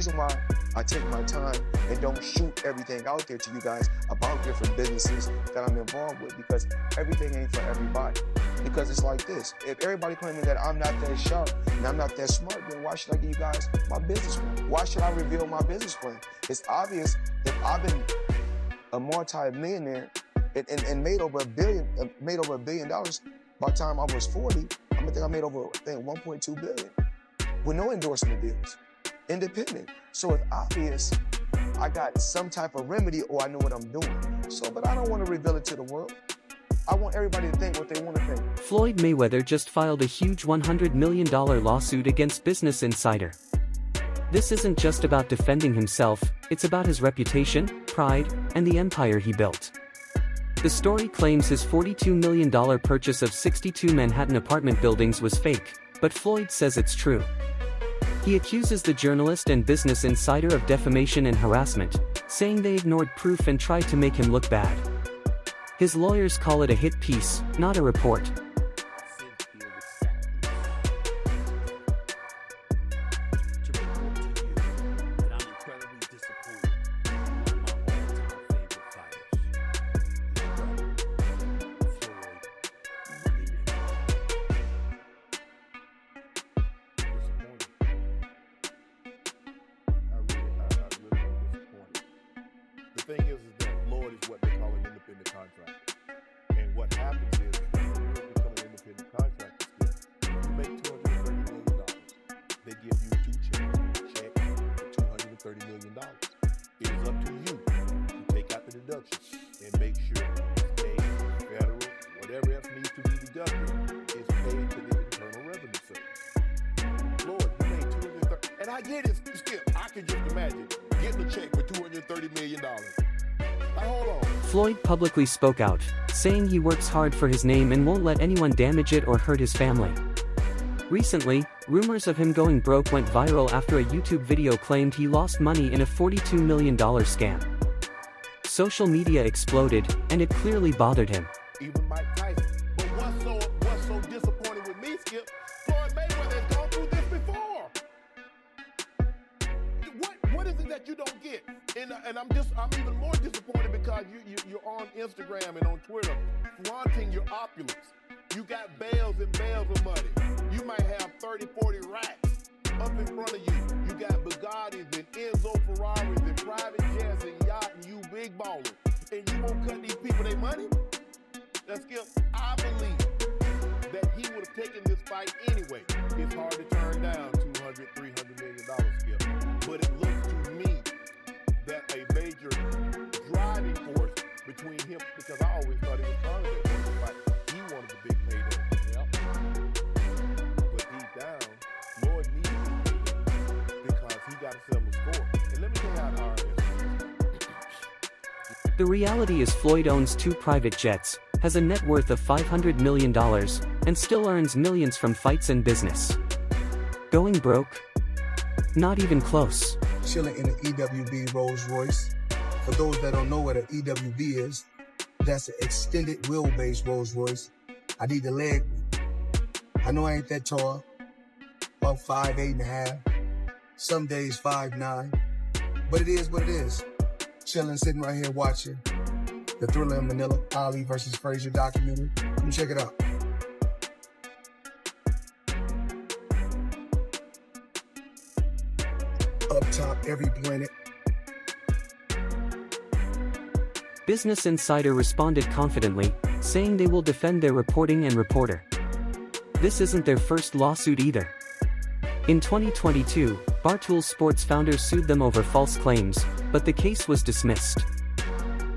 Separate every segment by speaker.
Speaker 1: reason why I take my time and don't shoot everything out there to you guys about different businesses that I'm involved with, because everything ain't for everybody. Because it's like this, if everybody claiming that I'm not that sharp and I'm not that smart, then why should I give you guys my business plan? Why should I reveal my business plan? It's obvious that I've been a multi-millionaire and made over $1 billion by the time I was 40. I think I made over, $1.2 billion with no endorsement deals, independent. So it's obvious I got some type of remedy, or I know what I'm doing. So, but I don't want to reveal it to the world. I want everybody to think what they want to think.
Speaker 2: Floyd Mayweather just filed a huge $100 million lawsuit against Business Insider. This isn't just about defending himself, it's about his reputation, pride, and the empire he built. The story claims his $42 million purchase of 62 Manhattan apartment buildings was fake, but Floyd says it's true. He accuses the journalist and Business Insider of defamation and harassment, saying they ignored proof and tried to make him look bad. His lawyers call it a hit piece, not a report.
Speaker 3: The thing is that Floyd is what they call an independent contractor. And what happens is when you become an independent contractor, you make $230 million. They give you two checks, for $230 million. It is up to you to take out the deductions and make sure state, federal, whatever else needs to be deducted is paid to the Internal Revenue Service. Floyd, you made $230, and I get it, Skip. I can just imagine getting a check for $230 million. Now, hold on.
Speaker 2: Floyd publicly spoke out, saying he works hard for his name and won't let anyone damage it or hurt his family. Recently, rumors of him going broke went viral after a YouTube video claimed he lost money in a $42 million scam. Social media exploded, and it clearly bothered him.
Speaker 3: Even Mike Tyson. But what's so disappointing with me, Skip? Floyd Mayweather has gone through this before. What is it that you don't get? And I'm even more disappointed because you're on Instagram and on Twitter flaunting your opulence. You got bales and bales of money. You might have 30, 40 racks up in front of you. You got Bugattis and Enzo Ferraris and private jets and yachts and you big ballers. And you won't cut these people their money? That's Skip. I believe that he would have taken this fight anyway. It's hard to turn down $200, $300 million, Skip. But it looks to me that a major driving force between him, because I always thought he was trying to get the fight. He wanted the big payday. Yep. But deep down, Floyd needs the payday because he got to settle the score. And let me tell you how the RS.
Speaker 2: The reality is Floyd owns 2 private jets, has a net worth of $500 million, and still earns millions from fights and business. Going broke? Not even close.
Speaker 4: Chilling in an EWB Rolls Royce. For those that don't know what an EWB is, that's an extended wheelbase Rolls Royce. I need the leg. I know I ain't that tall, about 5'8.5". Some days 5'9", but it is what it is. Chilling, sitting right here watching the Thriller in Manila, Ali versus Frazier documentary. Come check it out. Up top, every planet.
Speaker 2: Business Insider responded confidently, saying they will defend their reporting and reporter. This isn't their first lawsuit either. In 2022, Barstool Sports founders sued them over false claims, but the case was dismissed.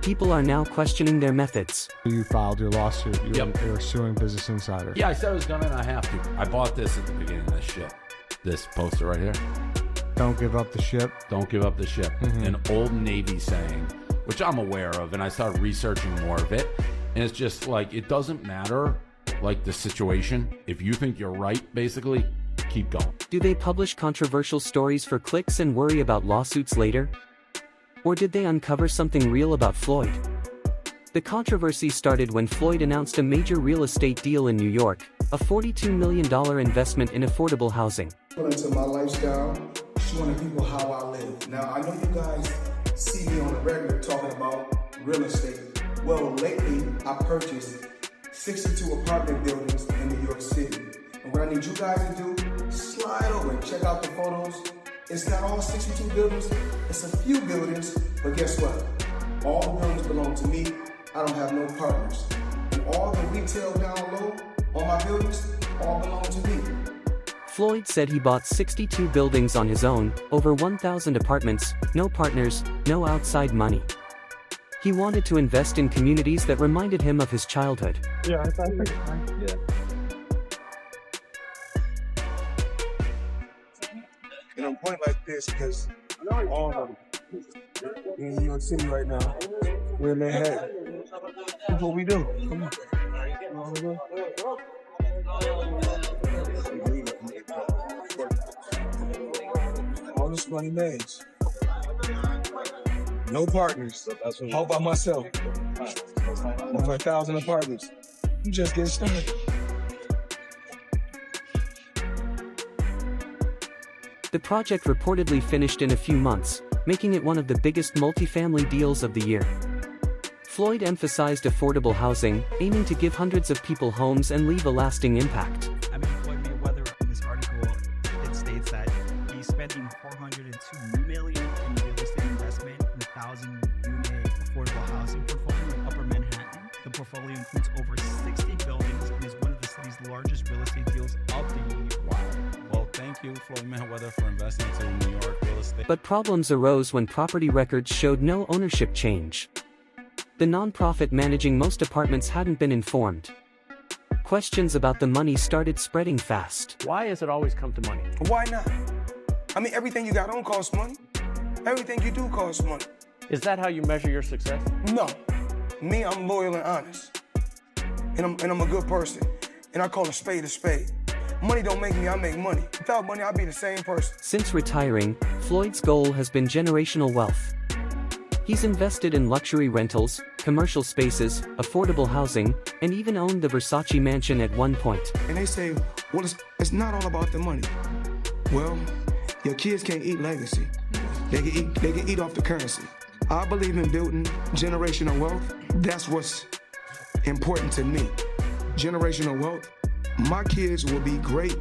Speaker 2: People are now questioning their methods.
Speaker 5: You filed your lawsuit. You're suing Business Insider.
Speaker 6: Yeah, I said I was gonna, and I have to. I bought this at the beginning of this shit. This poster right here.
Speaker 5: Don't give up the ship.
Speaker 6: Don't give up the ship. An old Navy saying, which I'm aware of, and I started researching more of it. And it's just like, it doesn't matter, like, the situation. If you think you're right, basically, keep going.
Speaker 2: Do they publish controversial stories for clicks and worry about lawsuits later? Or did they uncover something real about Floyd? The controversy started when Floyd announced a major real estate deal in New York, a $42 million investment in affordable housing.
Speaker 4: Into my lifestyle, showing the people how I live. Now, I know you guys see me on the regular talking about real estate. Well, lately, I purchased 62 apartment buildings in New York City. And what I need you guys to do, slide over and check out the photos. It's not all 62 buildings, it's a few buildings, but guess what? All the buildings belong to me. I don't have no partners. And all the retail down low on my buildings all belong to me.
Speaker 2: Floyd said he bought 62 buildings on his own, over 1,000 apartments, no partners, no outside money. He wanted to invest in communities that reminded him of his childhood.
Speaker 5: Yeah, I think it's fine. Yeah.
Speaker 4: And I'm pointing like this because all of them in New York City right now, we're in Manhattan. That's what we do. Come on. All this money made. No partners. All by myself. Over 1,000 apartments. You just getting started.
Speaker 2: The project reportedly finished in a few months, making it one of the biggest multifamily deals of the year. Floyd emphasized affordable housing, aiming to give hundreds of people homes and leave a lasting impact.
Speaker 7: I mean, Floyd Mayweather, in this article, it states that he's spending $402 million in real estate investment in a 1,000-unit affordable housing portfolio in Upper Manhattan. The portfolio includes over 60 buildings and is one of the city's largest real estate deals of the year.
Speaker 6: Wow. Well, thank you, Floyd Mayweather, for investing in New York real estate.
Speaker 2: But problems arose when property records showed no ownership change. The nonprofit managing most apartments hadn't been informed. Questions about the money started spreading fast.
Speaker 8: Why has it always come to money?
Speaker 4: Why not? I mean, everything you got don't cost money. Everything you do costs money.
Speaker 8: Is that how you measure your success?
Speaker 4: No. Me, I'm loyal and honest. And I'm a good person. And I call a spade a spade. Money don't make me, I make money. Without money, I'd be the same person.
Speaker 2: Since retiring, Floyd's goal has been generational wealth. He's invested in luxury rentals, commercial spaces, affordable housing, and even owned the Versace mansion at one point.
Speaker 4: And they say, well, it's not all about the money. Well, your kids can't eat legacy. They can eat off the currency. I believe in building generational wealth. That's what's important to me. Generational wealth. My kids will be great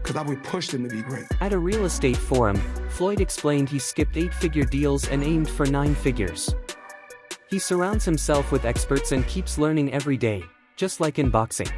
Speaker 4: because I would push them to be great.
Speaker 2: At a real estate forum, Floyd explained he skipped 8-figure deals and aimed for 9 figures. He surrounds himself with experts and keeps learning every day, just like in boxing.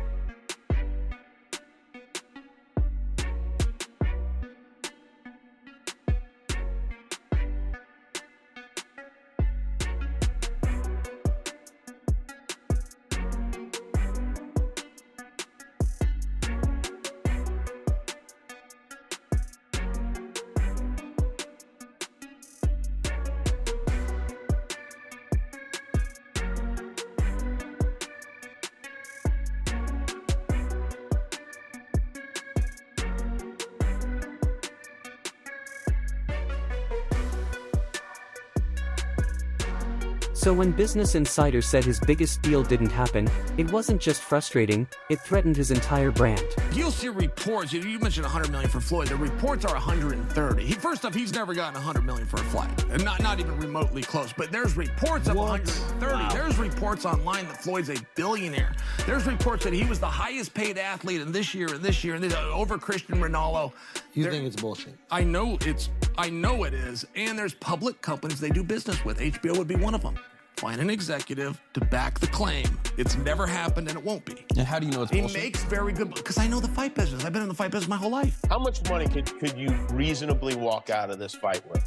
Speaker 2: So when Business Insider said his biggest deal didn't happen, it wasn't just frustrating, it threatened his entire brand.
Speaker 9: You'll see reports. You mentioned $100 million for Floyd. The reports are 130. First off, he's never gotten $100 million for a flight, and not even remotely close. But there's reports of 130. Wow. There's reports online that Floyd's a billionaire. There's reports that he was the highest paid athlete in this year, over Cristiano Ronaldo.
Speaker 10: You think it's bullshit?
Speaker 9: I know it is. And there's public companies they do business with. HBO would be one of them. Find an executive to back the claim. It's never happened and it won't be.
Speaker 10: And how do you know it's bullshit?
Speaker 9: He makes very good, because I know the fight business. I've been in the fight business my whole life.
Speaker 11: How much money could you reasonably walk out of this fight with?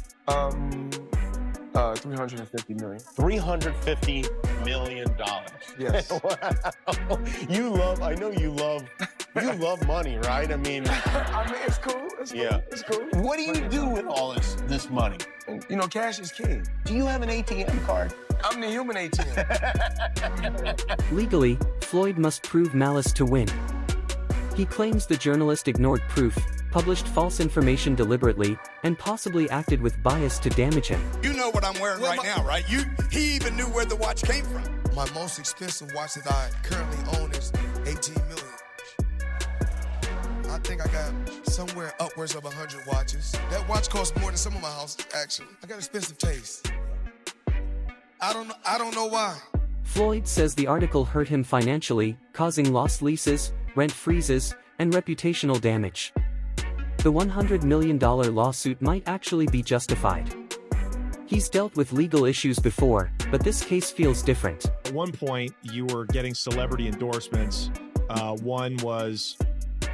Speaker 1: 350 million.
Speaker 11: $350 million.
Speaker 1: Yes.
Speaker 11: Wow. I know you love money, right? I mean,
Speaker 1: it's cool. It's cool.
Speaker 11: Yeah.
Speaker 1: It's cool.
Speaker 11: What do you do with all this money?
Speaker 1: You know, cash is king.
Speaker 11: Do you have an ATM card?
Speaker 1: I'm the human ATM.
Speaker 2: Legally, Floyd must prove malice to win. He claims the journalist ignored proof, published false information deliberately, and possibly acted with bias to damage him.
Speaker 12: You know what I'm wearing right now, right? He even knew where the watch came from.
Speaker 4: My most expensive watch that I currently own is $18 million. I think I got somewhere upwards of 100 watches. That watch costs more than some of my houses, actually. I got expensive taste. I don't know why.
Speaker 2: Floyd says the article hurt him financially, causing lost leases, rent freezes, and reputational damage. The $100 million lawsuit might actually be justified. He's dealt with legal issues before, but this case feels different.
Speaker 13: At one point, you were getting celebrity endorsements. One was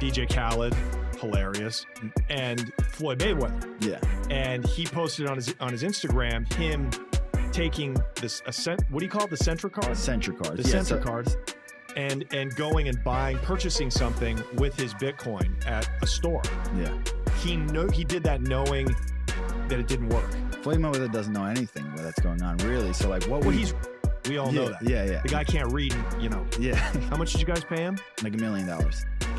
Speaker 13: DJ Khaled, hilarious, and Floyd Mayweather.
Speaker 14: Yeah.
Speaker 13: And he posted on his Instagram him taking this what do you call it? The Centra card?
Speaker 14: Centra card.
Speaker 13: The Centra cards. And going and purchasing something with his Bitcoin at a store.
Speaker 14: Yeah.
Speaker 13: He did that knowing that it didn't work.
Speaker 14: Floyd Mayweather doesn't know anything where that's going on, really. So like, what?
Speaker 13: We all know that.
Speaker 14: Yeah.
Speaker 13: The guy can't read,
Speaker 14: Yeah.
Speaker 13: How much did you guys pay him?
Speaker 14: Like $1 million.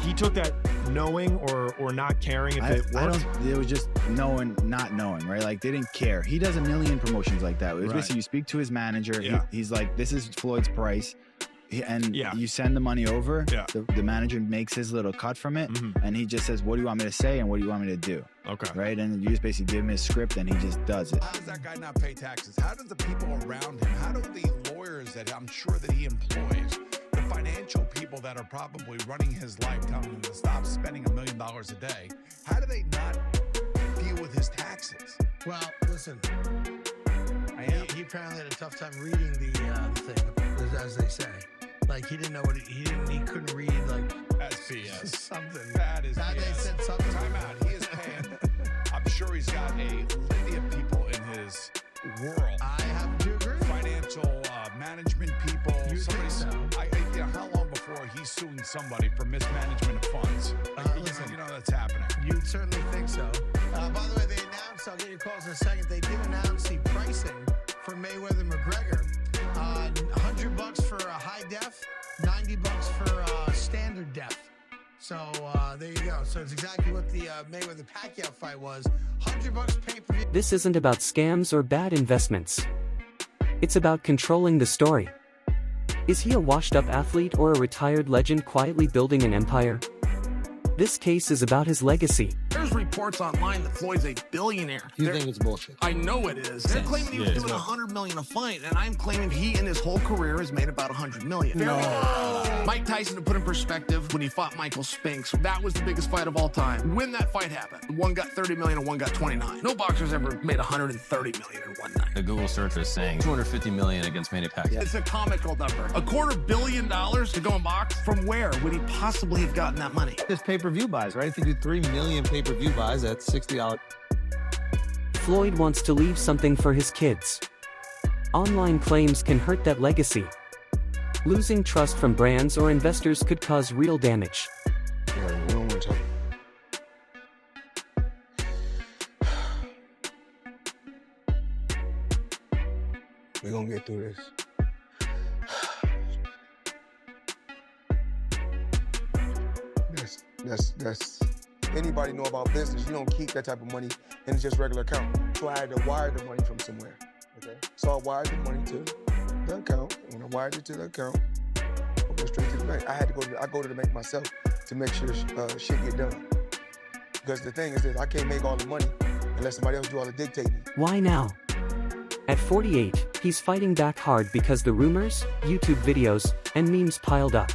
Speaker 13: He took that knowing or not caring if it worked?
Speaker 14: It was just knowing, not knowing, right? Like, they didn't care. He does a million promotions like that. It was basically, you speak to his manager.
Speaker 13: Yeah.
Speaker 14: He's like, this is Floyd's price. You send the money over.
Speaker 13: Yeah.
Speaker 14: The manager makes his little cut from it.
Speaker 13: Mm-hmm.
Speaker 14: And he just says, what do you want me to say and what do you want me to do?
Speaker 13: Okay.
Speaker 14: Right? And you just basically give him his script and he just does it.
Speaker 12: How does that guy not pay taxes? How do the people around him, how do the lawyers that I'm sure that he employs, the financial people that are probably running his life, telling him to stop spending $1 million a day, how do they not deal with his taxes?
Speaker 15: Well, listen, he apparently had a tough time reading the thing, as they say. Like, he didn't know he couldn't read, like,
Speaker 12: that's BS.
Speaker 15: Something.
Speaker 12: That is
Speaker 15: BS.
Speaker 12: They said something. Time out. He is paying. I'm sure he's got a litany of people in his world.
Speaker 15: I happen to agree.
Speaker 12: Financial management people.
Speaker 15: You think so?
Speaker 12: How long before he's suing somebody for mismanagement of funds?
Speaker 15: Listen,
Speaker 12: that's happening.
Speaker 15: You'd certainly think so. By the way, they announced, I'll get your calls in a second, they did announce the pricing for Mayweather McGregor. $100 for a high def, $90 for standard def. So there you go. So it's exactly what the Mayweather Pacquiao fight was. $100 pay-per-view.
Speaker 2: This isn't about scams or bad investments. It's about controlling the story. Is he a washed-up athlete or a retired legend quietly building an empire? This case is about his legacy.
Speaker 9: There's reports online that Floyd's a billionaire.
Speaker 10: You think it's bullshit?
Speaker 9: I know it is. They're claiming he was doing $100 million a fight, and I'm claiming he in his whole career has made about $100 million.
Speaker 10: No.
Speaker 9: Mike Tyson, to put in perspective, when he fought Michael Spinks, that was the biggest fight of all time. When that fight happened, one got $30 million and one got $29. No boxer's ever made $130 million in one night.
Speaker 16: The Google search was saying $250 million against Manny Pacquiao.
Speaker 9: It's a comical number. $250 million to go and box? From where would he possibly have gotten that money?
Speaker 10: Just pay-per-view buys, right? If you do 3 million pay-per-view buys, that's $60.
Speaker 2: Floyd wants to leave something for his kids. Online claims can hurt that legacy. Losing trust from brands or investors could cause real damage.
Speaker 1: Yeah, we don't want to talk. We're gonna get through this. That's anybody know about business, you don't keep that type of money in just regular account. So I had to wire the money from somewhere. Okay. So I wired the money to the account. When I wired it to the account, I go straight to the bank. I go to the bank myself to make sure shit get done. Because the thing is that I can't make all the money unless somebody else do all the dictating.
Speaker 2: Why now? At 48, he's fighting back hard because the rumors, YouTube videos, and memes piled up.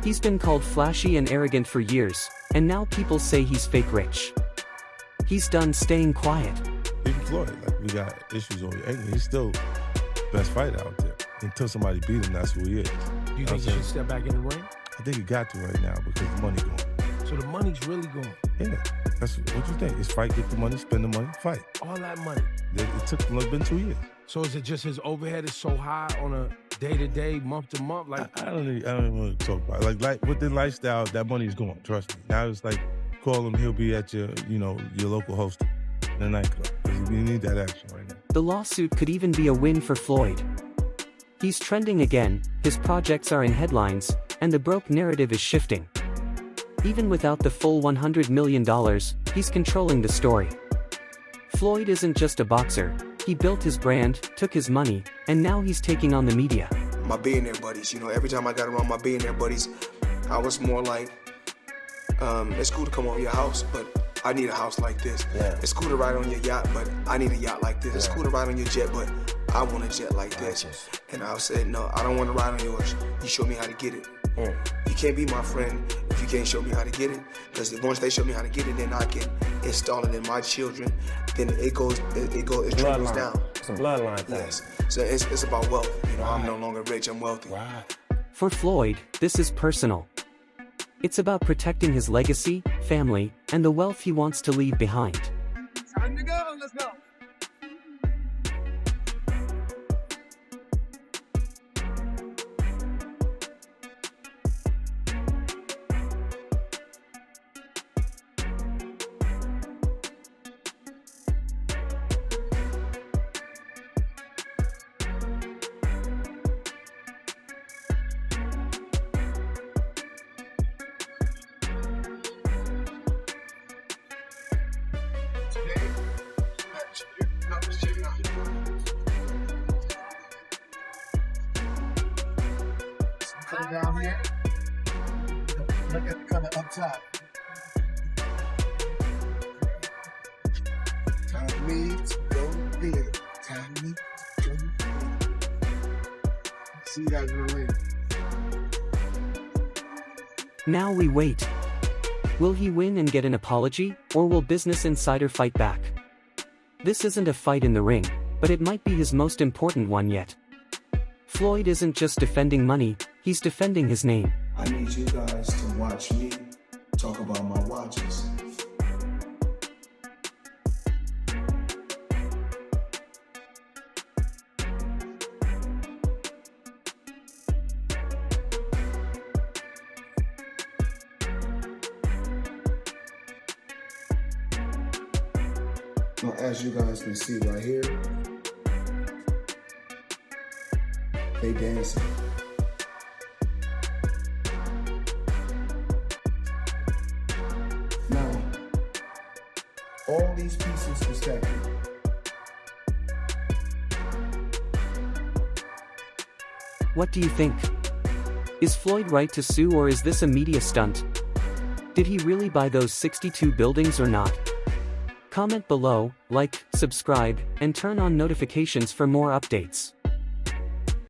Speaker 2: He's been called flashy and arrogant for years, and now people say he's fake rich. He's done staying quiet.
Speaker 17: Even Floyd, we got issues over here. He's still best fighter out there. Until somebody beat him, that's who he is.
Speaker 3: You think he should step back in the ring?
Speaker 17: I think he got to right now because the money's gone.
Speaker 3: So the money's really gone?
Speaker 17: Yeah. That's what you think. It's fight, get the money, spend the money, fight.
Speaker 3: All that money?
Speaker 17: It took been 2 years.
Speaker 3: So is it just his overhead is so high on a day-to-day, month-to-month?
Speaker 17: I don't even want to talk about it. Like with the lifestyle, that money's gone, trust me. Now it's like, call him, he'll be at your local host in the nightclub. Because we need that action right now.
Speaker 2: The lawsuit could even be a win for Floyd. He's trending again, his projects are in headlines, and the broke narrative is shifting. Even without the full $100 million, he's controlling the story. Floyd isn't just a boxer. He built his brand, took his money, and now he's taking on the media.
Speaker 1: My billionaire buddies, every time I got around my billionaire buddies, I was more like, It's cool to come over your house, but I need a house like this.
Speaker 11: Yeah.
Speaker 1: It's cool to ride on your yacht, but I need a yacht like this. It's cool to ride on your jet, but I want a jet like this. And I said, no, I don't want to ride on yours. You show me how to get it. You can't be my friend if you can't show me how to get it. Because once they show me how to get it, then I can install it in my children. Then it trickles down.
Speaker 11: It's a bloodline thing.
Speaker 1: Yes. So it's about wealth. You know, I'm no longer rich, I'm wealthy.
Speaker 2: For Floyd, this is personal. It's about protecting his legacy, family, and the wealth he wants to leave behind.
Speaker 4: Time to go. Let's go. Come down here. Look at the color up top. Time me to go big. Time me to go big. See you guys in the ring.
Speaker 2: Now we wait. Will he win and get an apology, or will Business Insider fight back? This isn't a fight in the ring, but it might be his most important one yet. Floyd isn't just defending money, he's defending his name.
Speaker 1: I need you guys to watch me talk about my watches. Now, as you guys can see right here, they dancing. Now, all these pieces are stacked.
Speaker 2: What do you think? Is Floyd right to sue, or is this a media stunt? Did he really buy those 62 buildings or not? Comment below, like, subscribe, and turn on notifications for more updates.